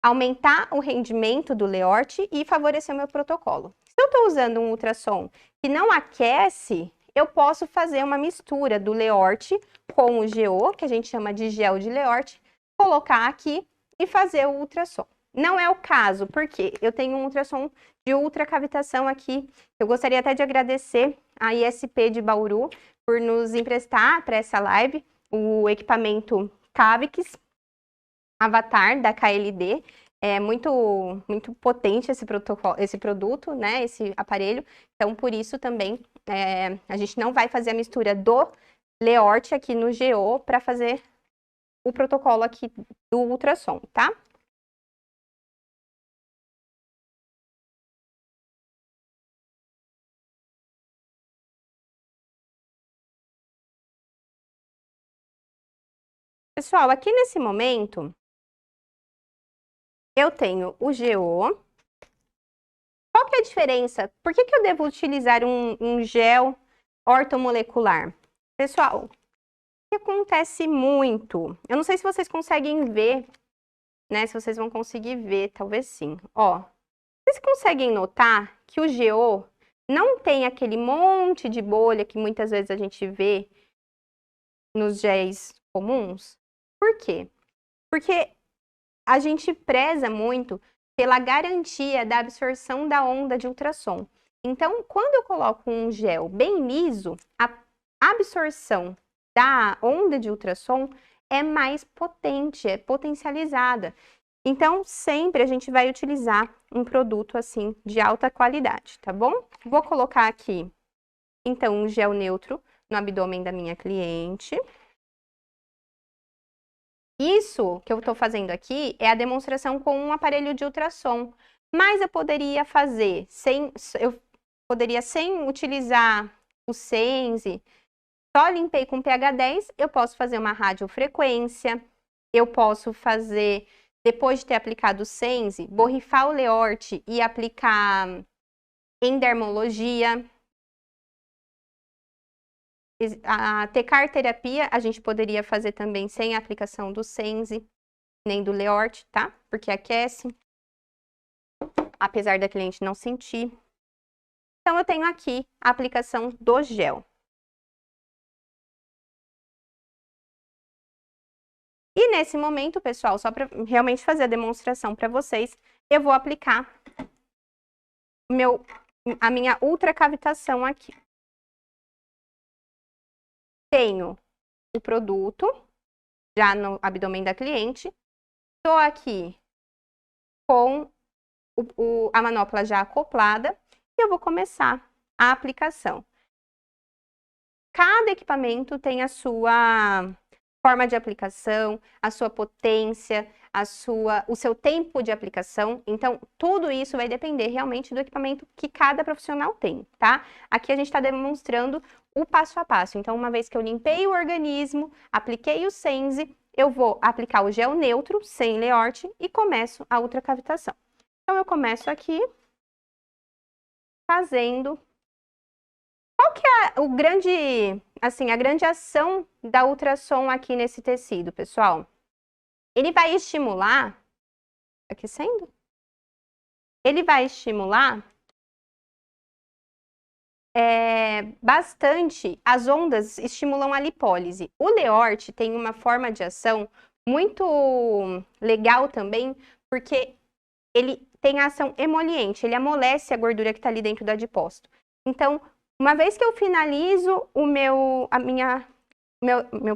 aumentar o rendimento do Leort e favorecer o meu protocolo. Se eu estou usando um ultrassom que não aquece, eu posso fazer uma mistura do Leort com o GO, que a gente chama de gel de Leort, colocar aqui e fazer o ultrassom. Não é o caso, porque eu tenho um ultrassom de ultracavitação aqui. Eu gostaria até de agradecer a ISP de Bauru por nos emprestar para essa live o equipamento Cavix Avatar da KLD. É muito potente esse produto, né? Esse aparelho. Então, por isso também a gente não vai fazer a mistura do Leort aqui no GO para fazer o protocolo aqui do ultrassom, tá? Pessoal, aqui nesse momento, eu tenho o GO, qual que é a diferença? Por que eu devo utilizar um gel ortomolecular? Pessoal, o que acontece muito? Eu não sei se vocês conseguem ver, né? Se vocês vão conseguir ver, talvez sim. Ó, vocês conseguem notar que o GO não tem aquele monte de bolha que muitas vezes a gente vê nos géis comuns? Por quê? Porque a gente preza muito pela garantia da absorção da onda de ultrassom. Então, quando eu coloco um gel bem liso, a absorção da onda de ultrassom é mais potente, é potencializada. Então, sempre a gente vai utilizar um produto assim de alta qualidade, tá bom? Vou colocar aqui, então, um gel neutro no abdômen da minha cliente. Isso que eu estou fazendo aqui é a demonstração com um aparelho de ultrassom, mas eu poderia fazer sem utilizar o Sense, só limpei com pH 10, eu posso fazer uma radiofrequência, eu posso fazer, depois de ter aplicado o Sense, borrifar o Leort e aplicar em dermologia. A tecar terapia a gente poderia fazer também sem a aplicação do Sense, nem do Leort, tá? Porque aquece, apesar da cliente não sentir. Então, eu tenho aqui a aplicação do gel. E nesse momento, pessoal, só para realmente fazer a demonstração para vocês, eu vou aplicar a minha ultracavitação aqui. Tenho o produto já no abdômen da cliente. Estou aqui com a manopla já acoplada e eu vou começar a aplicação. Cada equipamento tem a sua forma de aplicação, a sua potência, o seu tempo de aplicação. Então, tudo isso vai depender realmente do equipamento que cada profissional tem, tá? Aqui a gente está demonstrando o passo a passo. Então, uma vez que eu limpei o organismo, apliquei o Sense, eu vou aplicar o gel neutro, sem Leort, e começo a ultracavitação. Então, eu começo aqui fazendo... Qual que é a grande ação da ultrassom aqui nesse tecido, pessoal? Ele vai estimular... Tá aquecendo? Ele vai estimular bastante, as ondas estimulam a lipólise. O Leort tem uma forma de ação muito legal também, porque ele tem a ação emoliente, ele amolece a gordura que está ali dentro do adipócito. Então, uma vez que eu finalizo o meu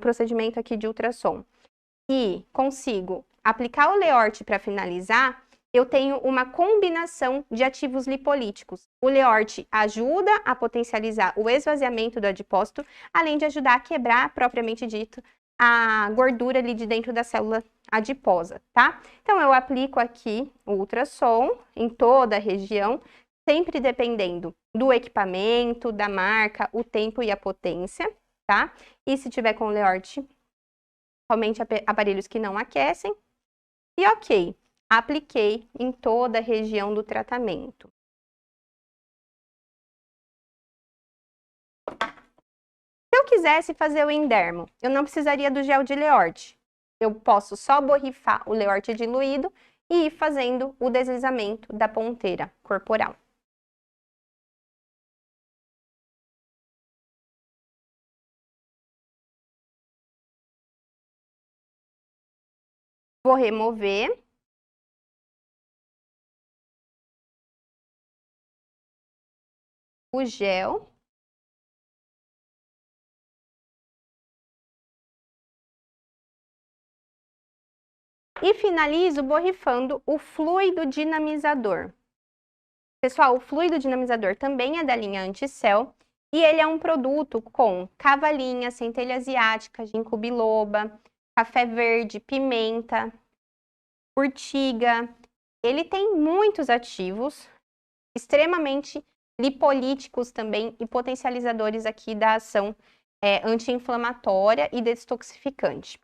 procedimento aqui de ultrassom e consigo aplicar o Leort para finalizar, eu tenho uma combinação de ativos lipolíticos. O Leort ajuda a potencializar o esvaziamento do adipócito, além de ajudar a quebrar, propriamente dito, a gordura ali de dentro da célula adiposa, tá? Então, eu aplico aqui o ultrassom em toda a região, sempre dependendo do equipamento, da marca, o tempo e a potência, tá? E se tiver com o Leort, somente aparelhos que não aquecem. E ok, apliquei em toda a região do tratamento. Se eu quisesse fazer o endermo, eu não precisaria do gel de Leort. Eu posso só borrifar o Leort diluído e ir fazendo o deslizamento da ponteira corporal. Vou remover. O gel. E finalizo borrifando o fluido dinamizador. Pessoal, o fluido dinamizador também é da linha Anticel e ele é um produto com cavalinha, centelha asiática, ginkgo biloba, café verde, pimenta, urtiga. Ele tem muitos ativos, extremamente lipolíticos também e potencializadores aqui da ação anti-inflamatória e detoxificante.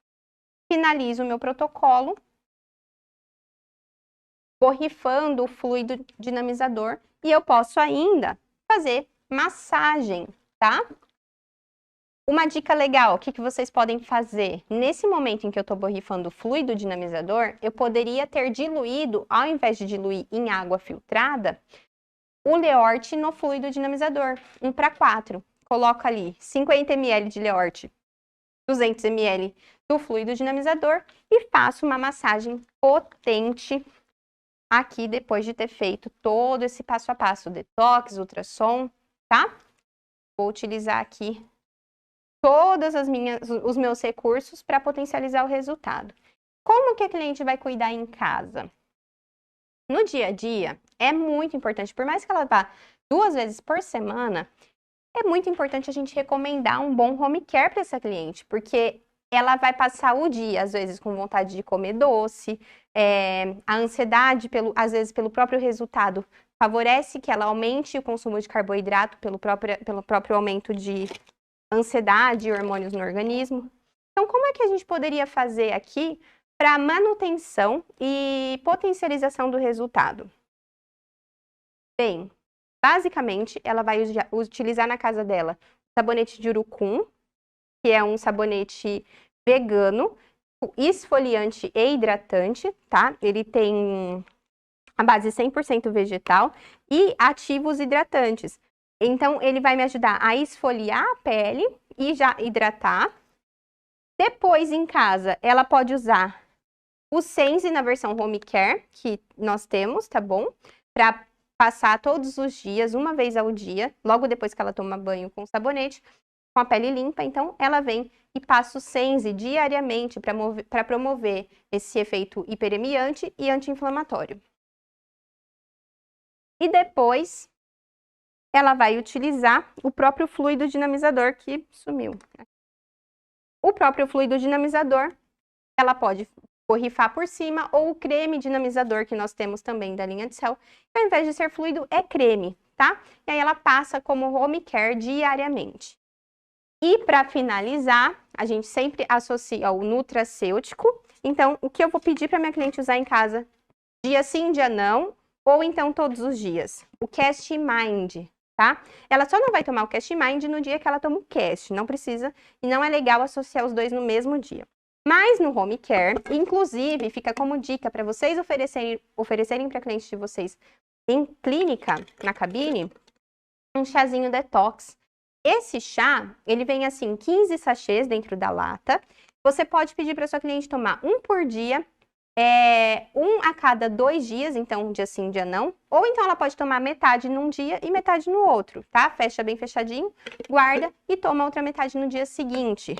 Finalizo o meu protocolo borrifando o fluido dinamizador E eu posso ainda fazer massagem, tá? Uma dica legal, o que vocês podem fazer? Nesse momento em que eu estou borrifando o fluido dinamizador, eu poderia ter diluído, ao invés de diluir em água filtrada, o Leort no fluido dinamizador, 1:4. Coloco ali 50 ml de Leort, 200 ml do fluido dinamizador e faço uma massagem potente aqui depois de ter feito todo esse passo a passo, detox, ultrassom, tá? Vou utilizar aqui todos os meus recursos para potencializar o resultado. Como que a cliente vai cuidar em casa? No dia a dia, é muito importante, por mais que ela vá 2 vezes por semana, é muito importante a gente recomendar um bom home care para essa cliente, porque ela vai passar o dia, às vezes, com vontade de comer doce, a ansiedade, às vezes, pelo próprio resultado, favorece que ela aumente o consumo de carboidrato pelo próprio aumento de ansiedade e hormônios no organismo. Então, como é que a gente poderia fazer aqui para manutenção e potencialização do resultado? Bem, basicamente, ela vai utilizar na casa dela sabonete de urucum, que é um sabonete vegano, esfoliante e hidratante, tá? Ele tem a base 100% vegetal e ativos hidratantes. Então, ele vai me ajudar a esfoliar a pele e já hidratar. Depois, em casa, ela pode usar o Sense na versão Home Care, que nós temos, tá bom? Para passar todos os dias, uma vez ao dia, logo depois que ela toma banho com sabonete, com a pele limpa. Então, ela vem e passa o Sense diariamente para promover esse efeito hiperemiante e anti-inflamatório. E depois, ela vai utilizar o próprio fluido dinamizador que sumiu. O próprio fluido dinamizador, ela pode borrifar por cima, ou o creme dinamizador que nós temos também da linha de Cell, que ao invés de ser fluido, é creme, tá? E aí ela passa como home care diariamente. E para finalizar, a gente sempre associa o nutracêutico. Então, o que eu vou pedir para minha cliente usar em casa, dia sim, dia não, ou então todos os dias? O Cast Mind, tá? Ela só não vai tomar o Cast Mind no dia que ela toma o Cast, não precisa, e não é legal associar os dois no mesmo dia. Mas no home care, inclusive, fica como dica para vocês oferecerem para clientes de vocês em clínica, na cabine, um chazinho detox. Esse chá, ele vem assim, 15 sachês dentro da lata. Você pode pedir para sua cliente tomar um por dia, um a cada 2 dias, então um dia sim, um dia não. Ou então ela pode tomar metade num dia e metade no outro, tá? Fecha bem fechadinho, guarda e toma outra metade no dia seguinte.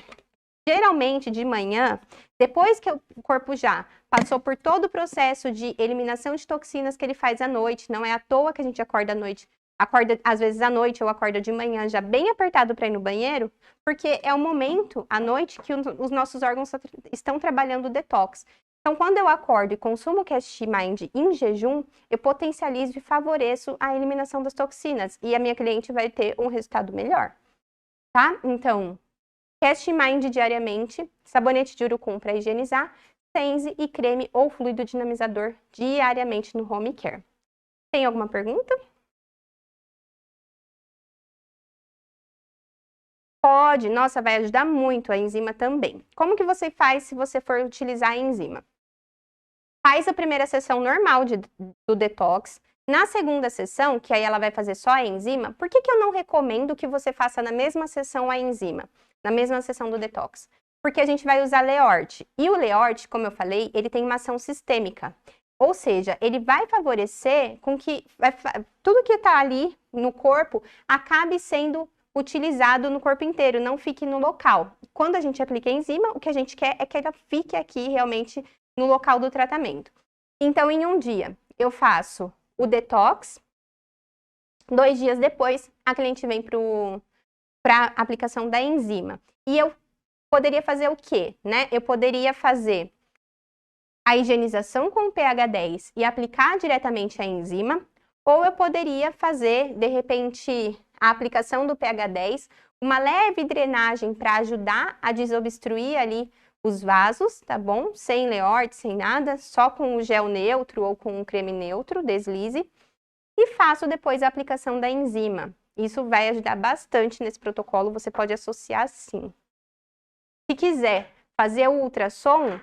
Geralmente, de manhã, depois que o corpo já passou por todo o processo de eliminação de toxinas que ele faz à noite, não é à toa que a gente acorda à noite, acorda às vezes à noite ou acorda de manhã já bem apertado para ir no banheiro, porque é o momento à noite que os nossos órgãos estão trabalhando o detox. Então, quando eu acordo e consumo o Cast Mind em jejum, eu potencializo e favoreço a eliminação das toxinas e a minha cliente vai ter um resultado melhor, tá? Então, Cast Mind diariamente, sabonete de urucum para higienizar, Sense e creme ou fluido dinamizador diariamente no home care. Tem alguma pergunta? Pode, nossa, vai ajudar muito a enzima também. Como que você faz se você for utilizar a enzima? Faz a primeira sessão normal do detox. Na segunda sessão, que aí ela vai fazer só a enzima, por que eu não recomendo que você faça na mesma sessão a enzima? Na mesma sessão do detox? Porque a gente vai usar Leort. E o Leort, como eu falei, ele tem uma ação sistêmica. Ou seja, ele vai favorecer com que tudo que está ali no corpo acabe sendo utilizado no corpo inteiro, não fique no local. Quando a gente aplica a enzima, o que a gente quer é que ela fique aqui realmente no local do tratamento. Então, em um dia, eu faço o detox. 2 dias depois, a cliente vem para a aplicação da enzima. E eu poderia fazer o quê, né? Eu poderia fazer a higienização com o pH 10 e aplicar diretamente a enzima, ou eu poderia fazer, de repente, a aplicação do pH 10, uma leve drenagem para ajudar a desobstruir ali os vasos, tá bom? Sem Leort, sem nada, só com o gel neutro ou com o creme neutro, deslize. e faço depois a aplicação da enzima. Isso vai ajudar bastante nesse protocolo, você pode associar sim. Se quiser fazer o ultrassom,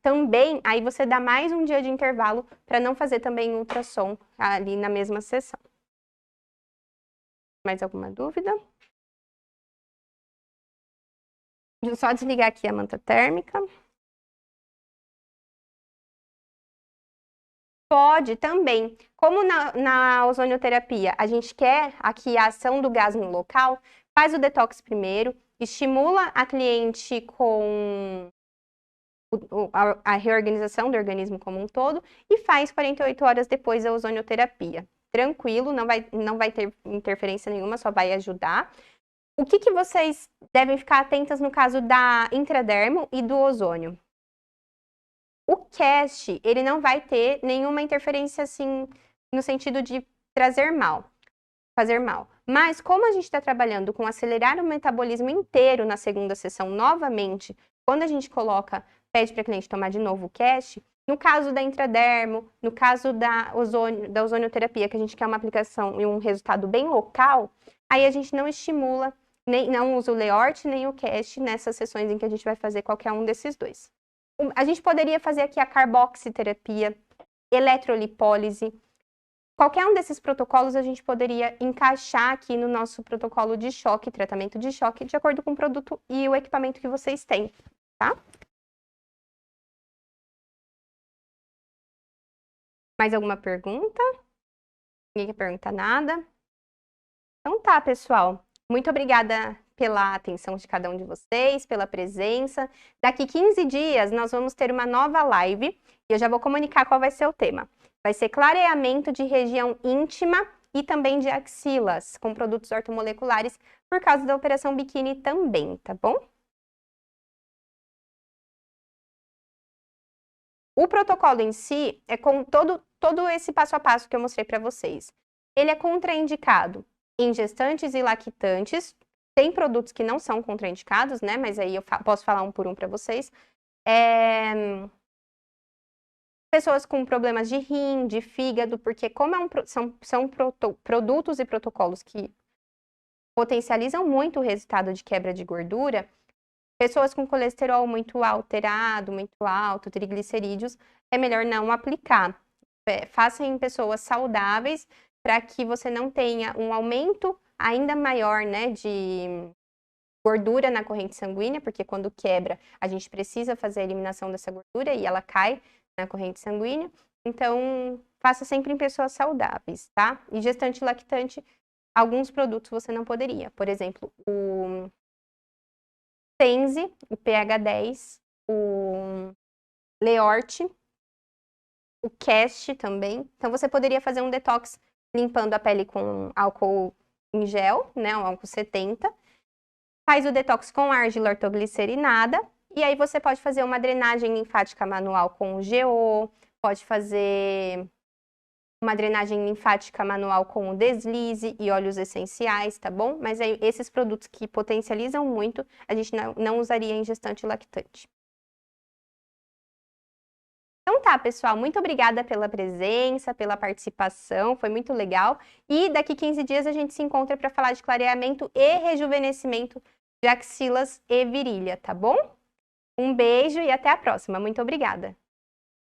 também, aí você dá mais um dia de intervalo para não fazer também ultrassom ali na mesma sessão. Mais alguma dúvida? Deixa eu só desligar aqui a manta térmica. Pode também. Como na ozonioterapia a gente quer aqui a ação do gás no local, faz o detox primeiro, estimula a cliente com a reorganização do organismo como um todo e faz 48 horas depois a ozonioterapia. Tranquilo, não vai ter interferência nenhuma, só vai ajudar. O que vocês devem ficar atentas no caso da intradermo e do ozônio? O cast, ele não vai ter nenhuma interferência, assim, no sentido de fazer mal. Mas, como a gente está trabalhando com acelerar o metabolismo inteiro na segunda sessão novamente, quando a gente pede para a cliente tomar de novo o cast, no caso da intradermo, no caso da ozonioterapia, que a gente quer uma aplicação e um resultado bem local, aí a gente não estimula, não usa o Leort nem o cast nessas sessões em que a gente vai fazer qualquer um desses dois. A gente poderia fazer aqui a carboxiterapia, eletrolipólise. Qualquer um desses protocolos a gente poderia encaixar aqui no nosso protocolo de choque, tratamento de choque, de acordo com o produto e o equipamento que vocês têm, tá? Mais alguma pergunta? Ninguém quer perguntar nada? Então tá, pessoal. Muito obrigada pela atenção de cada um de vocês, pela presença. Daqui 15 dias, nós vamos ter uma nova live e eu já vou comunicar qual vai ser o tema. Vai ser clareamento de região íntima e também de axilas, com produtos ortomoleculares, por causa da operação biquíni também, tá bom? O protocolo em si é com todo esse passo a passo que eu mostrei para vocês. Ele é contraindicado em gestantes e lactantes. Tem produtos que não são contraindicados, né? Mas aí eu posso falar um por um para vocês. Pessoas com problemas de rim, de fígado, porque como são produtos e protocolos que potencializam muito o resultado de quebra de gordura, pessoas com colesterol muito alterado, muito alto, triglicerídeos, é melhor não aplicar. Faça em pessoas saudáveis para que você não tenha um aumento ainda maior, né, de gordura na corrente sanguínea, porque quando quebra, a gente precisa fazer a eliminação dessa gordura e ela cai na corrente sanguínea. Então, faça sempre em pessoas saudáveis, tá? E gestante e lactante, alguns produtos você não poderia. Por exemplo, o Tenze, o pH10, o Leort, o Cast também. Então, você poderia fazer um detox limpando a pele com álcool em gel, né, um álcool 70. Faz o detox com argila ortoglicerinada. E aí você pode fazer uma drenagem linfática manual com o GO, pode fazer uma drenagem linfática manual com o deslize e óleos essenciais, tá bom? Mas aí, esses produtos que potencializam muito, a gente não usaria em gestante e lactante. Então tá, pessoal, muito obrigada pela presença, pela participação, foi muito legal. E daqui 15 dias a gente se encontra para falar de clareamento e rejuvenescimento de axilas e virilha, tá bom? Um beijo e até a próxima. Muito obrigada!